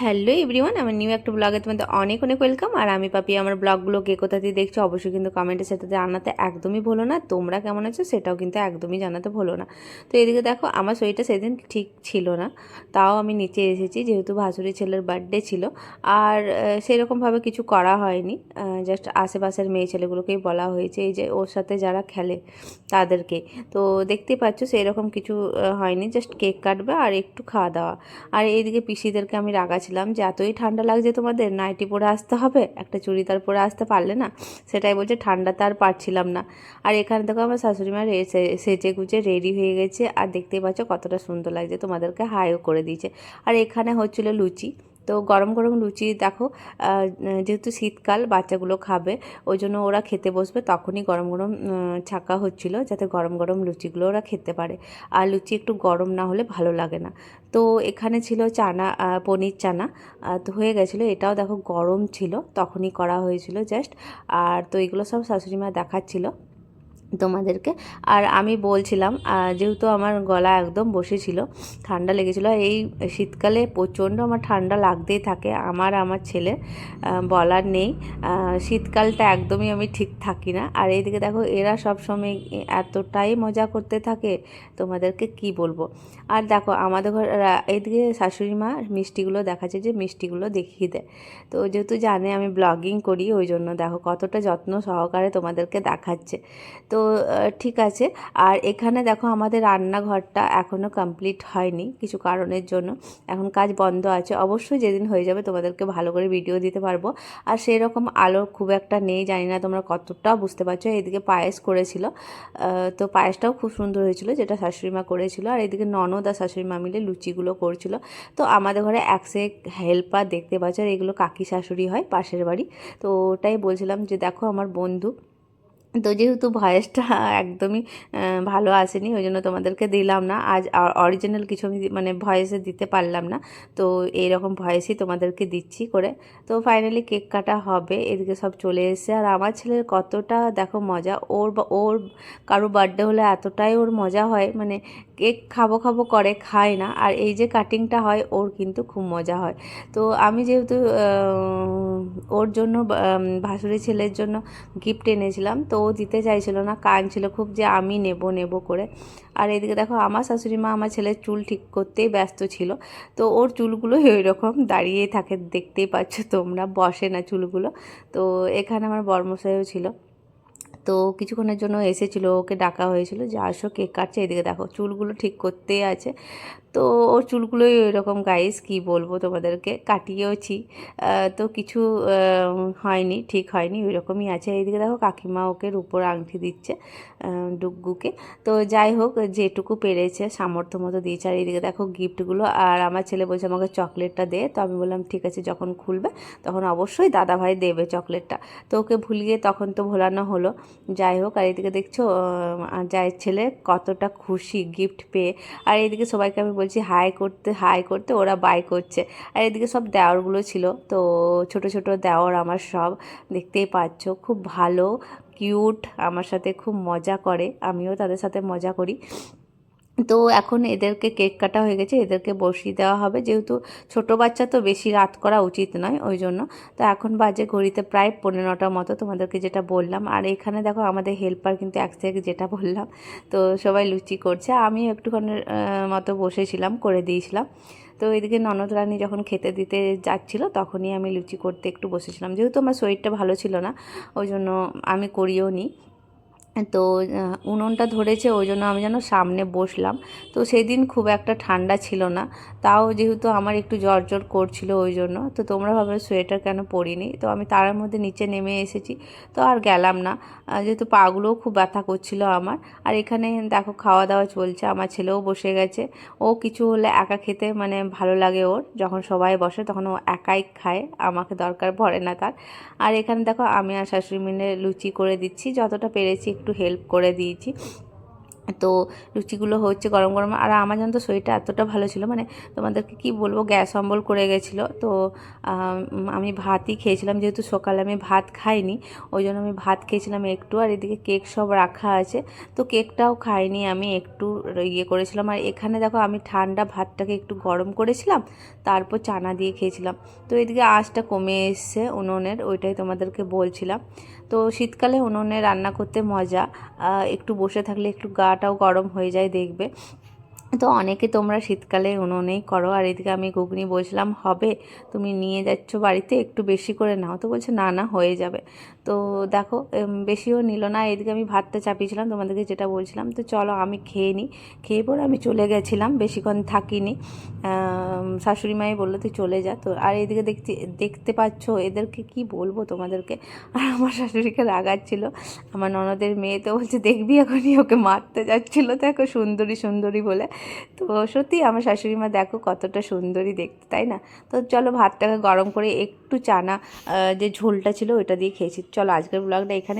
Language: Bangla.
হ্যালো এভরিওয়ান, আমার নিউ একটা ব্লগে তোমাদের অনেক অনেক ওয়েলকাম। আর আমি পাপি, আমার ব্লগগুলো কে কোথা দিয়ে দেখছো অবশ্যই কিন্তু কমেন্টের সাথে জানাতে একদমই ভুলো না। তোমরা কেমন আছো সেটাও কিন্তু একদমই জানাতে ভুলো না। তো এদিকে দেখো, আমার শরীরটা সেদিন ঠিক ছিল না, তাও আমি নিচে এসেছি যেহেতু ভাসুরি ছেলের বার্থডে ছিল। আর সেরকমভাবে কিছু করা হয়নি, জাস্ট আশেপাশের মেয়ে ছেলেগুলোকেই বলা হয়েছে, এই যে ওর সাথে যারা খেলে তাদেরকে। তো দেখতেই পাচ্ছ সেরকম কিছু হয়নি, জাস্ট কেক কাটবে আর একটু খাওয়া দাওয়া। আর এইদিকে পিসিদেরকে আমি রাগাছিলাম যে এতই ঠান্ডা লাগছে তোমাদের, নাইটি পরে আসতে হবে, একটা চুড়িদার পরে আসতে পারলে না? সেটাই বলছে, ঠান্ডাতে আর পারছিলাম না। আর এখানে দেখো আমার শাশুড়ি মা সেজে গুজে রেডি হয়ে গেছে, আর দেখতেই পাচ্ছ কতটা সুন্দর লাগছে, তোমাদেরকে হাইও করে দিয়েছে। আর এখানে হচ্ছিল লুচি, তো গরম গরম লুচি দেখো, যেহেতু শীতকাল বাচ্চাগুলো খাবে ওই জন্য ওরা খেতে বসবে তখনই গরম গরম ছাকা হচ্ছিল, যাতে গরম গরম লুচিগুলো ওরা খেতে পারে। আর লুচি একটু গরম না হলে ভালো লাগে না। তো এখানে ছিল চানা, পনির চানা, তো হয়ে গেছিলো, এটাও দেখো গরম ছিল তখনই করা হয়েছিল জাস্ট। আর তো এগুলো সব শাশুড়ি মা দেখাচ্ছিল তোমাদেরকে। আর আমি বলছিলাম, যেহেতু আমার গলা একদম বসেছিল, ঠান্ডা লেগেছিলো, এই শীতকালে প্রচণ্ড আমার ঠান্ডা লাগতেই থাকে, আমার ছেলে বলার নেই। শীতকালটা একদমই আমি ঠিক থাকি না। আর এইদিকে দেখো এরা সব সময় এতটাই মজা করতে থাকে, তোমাদেরকে কি বলবো। আর দেখো আমাদের ঘর এইদিকে শাশুড়ি মা মিষ্টিগুলো দেখাচ্ছে, যে মিষ্টিগুলো দেখিয়ে দেয়। তো যেহেতু জানে আমি ব্লগিং করি ওই জন্য দেখো কতটা যত্ন সহকারে তোমাদেরকে দেখাচ্ছে। তো ঠিক আছে। আর এখানে দেখো আমাদের রান্নাঘরটা এখনও কমপ্লিট হয়নি কিছু কারণের জন্য, এখন কাজ বন্ধ আছে। অবশ্যই যেদিন হয়ে যাবে তোমাদেরকে ভালো করে ভিডিও দিতে পারবো। আর সেই রকম আলো খুব একটা নেই, জানি না তোমরা কতটা বুঝতে পারছো। এদিকে পায়েস করেছিল, তো পায়েসটাও খুব সুন্দর হয়েছিল, যেটা শাশুড়ি মা করেছিল। আর এদিকে ননদ আর শাশুড়ি মা মিলে লুচিগুলো করছিল। তো আমাদের ঘরে একসে হেল্পার দেখতে পাচ্ছ, আর এগুলো কাকি শাশুড়ি হয় পাশের বাড়ি। তো ওটাই বলছিলাম যে দেখো আমার বন্ধু। তো যেহেতু ভয়েসটা একদমই ভালো আসেনি ওই জন্য তোমাদেরকে দিলাম না আজ, অরিজিনাল কিছু আমি মানে ভয়েসে দিতে পারলাম না। তো এইরকম ভয়েসই তোমাদেরকে দিচ্ছি করে। তো ফাইনালি কেক কাটা হবে, এদিকে সব চলে এসেছে। আর আমার ছেলের কতটা দেখো মজা, ওর কারো বার্থডে হলে এতটাই ওর মজা হয়, মানে কেক খাবো খাবো করে খায় না। আর এই যে কাটিংটা হয় ওর কিন্তু খুব মজা হয়। তো আমি যেহেতু ওর জন্য ভাসুরি ছেলের জন্য গিফট এনেছিলাম, তো ও দিতে চাইছিল না, কাঁদছিল খুব যে আমি নেব নেব করে। আর এদিকে দেখো আমার শাশুড়ি মা আমার ছেলের চুল ঠিক করতেই ব্যস্ত ছিল। তো ওর চুলগুলো ওই রকম দাঁড়িয়েই থাকে, দেখতেই পাচ্ছ তোমরা, বসে না চুলগুলো। তো এখানে আমার বর্মশাইও ছিল, তো কিছুক্ষণের জন্য এসেছিলো, ওকে ডাকা হয়েছিল যে আসো কেক কাটছে। এদিকে দেখো চুলগুলো ঠিক করতেই আছে। তো ওর চুলগুলোই ওইরকম গাইস, কি বলবো তোমাদেরকে, কাটিয়েওছি, তো কিছু হয়নি, ঠিক হয়নি, ওই রকমই আছে। এইদিকে দেখো কাকিমা ওকে রূপোর আংটি দিচ্ছে ডুগ্গুকে। তো যাই হোক, যেটুকু পেরেছে সামর্থ্য মতো দিয়েছে। আর এইদিকে দেখো গিফটগুলো, আর আমার ছেলে বলছে আমাকে চকলেটটা দে, তো আমি বললাম ঠিক আছে, যখন খুলবে তখন অবশ্যই দাদাভাই দেবে চকলেটটা। তো ওকে ভুলিয়ে তখন তো ভোলানো হলো। যাই হোক, আর এদিকে দেখছো যাই ছেলে কতটা খুশি গিফট পেয়ে। আর এইদিকে সবাইকে আমি বলছি হাই করতে, হাই করতে, ওরা বাই করছে। আর এদিকে সব দেওরগুলো ছিল, তো ছোট ছোট দেওর আমার সব, দেখতেই পাচ্ছ খুব ভালো কিউট, আমার সাথে খুব মজা করে, আমিও তাদের সাথে মজা করি। তো এখন এদেরকে কেক কাটা হয়ে গেছে, এদেরকে বসিয়ে দেওয়া হবে, যেহেতু ছোট বাচ্চা তো বেশি রাত করা উচিত নয় ওই জন্য। তো এখন বাজে ঘড়িতে প্রায় 15টার মতো, তোমাদেরকে যেটা বললাম। আর এখানে দেখো আমাদের হেল্পার কিন্তু এক থেকে যেটা বললাম, তো সবাই লুচি করছে, আমি একটুখানির মতো বসেছিলাম, করে দিয়েছিলাম। তো এদিকে ননদ রানী যখন খেতে দিতে যাচ্ছিলো তখনই আমি লুচি করতে একটু বসেছিলাম, যেহেতু আমার শরীরটা ভালো ছিল না ওই জন্য আমি করিও নি। তো উনুনটা ধরেছে ওই জন্য আমি যেন সামনে বসলাম। তো সেদিন খুব একটা ঠান্ডা ছিল না, তাও যেহেতু আমার একটু জ্বর জ্বর করছিল ওই জন্য। তো তোমরা ভাবে সোয়েটার কেন পরিনি, তো আমি তার মধ্যে নিচে নেমে এসেছি, তো আর গেলাম না, যেহেতু পাগুলোও খুব ব্যথা করছিল আমার। আর এখানে দেখো খাওয়া দাওয়া চলছে, আমার ছেলেও বসে গেছে। ও কিছু হলে একা খেতে মানে ভালো লাগে ওর, যখন সবাই বসে তখন ও একাই খায়, আমাকে দরকার পড়ে না তার। আর এখানে দেখো আমি আর শাশুড়ি মিলে লুচি করে দিচ্ছি, যতটা পেরেছি একটু হেল্প করে দিয়েছি। তো লুচিগুলো হচ্ছে গরম গরম। আর আমার জানো তো শরীরটা এতটা ভালো ছিল, মানে তোমাদেরকে কি বলবো, গ্যাস অম্বল করে গেছিলো। তো আমি ভাতই খেয়েছিলাম, যেহেতু সকালে আমি ভাত খাইনি, ওই জন্য আমি ভাত খেয়েছিলাম একটু। আর এদিকে কেক সব রাখা আছে, তো কেকটাও খাইনি, আমি একটু ইয়ে করেছিলাম। আর এখানে দেখো আমি ঠান্ডা ভাতটাকে একটু গরম করেছিলাম, তারপর চানা দিয়ে খেয়েছিলাম। তো এদিকে আঁচটা কমে এসছে উনুনের, ওইটাই তোমাদেরকে বলছিলাম। তো শীতকালে উনুনে রান্না করতে মজা, একটু বসে থাকলে একটু গাটাও গরম হয়ে যায় দেখবে। তো অনেকে তোমরা শীতকালে উনুনেই করো। আর এদিকে আমি ঘুগনি বলছিলাম হবে, তুমি নিয়ে যাচ্ছ বাড়িতে, একটু বেশি করে নাও। তো বলছে না না হয়ে যাবে। তো দেখো বেশিও নিল না। এদিকে আমি ভাতটা চাপিয়েছিলাম তোমাদেরকে যেটা বলছিলাম। তো চলো আমি খেয়ে নিই, খেয়ে পরে আমি চলে গেছিলাম, বেশিক্ষণ থাকিনি। শাশুড়ি মাই বললো তুই চলে যা। তো আর এদিকে দেখতে পাচ্ছ এদেরকে কি বলবো তোমাদেরকে, আর আমার শাশুড়িকে রাগাচ্ছিল আমার ননদের মেয়ে। তো বলছে দেখবি এখনই ওকে মারতে যাচ্ছিলো, দেখো সুন্দরী সুন্দরী বলে। তো সত্যি আমার শাশুড়ি মা দেখো কতটা সুন্দরী দেখতে, তাই না? তো চলো ভাতটাকে গরম করে একটু চানা যে ঝোলটা ছিল ওইটা দিয়ে খেয়েছি। চলো আজকের ব্লগটা এখানে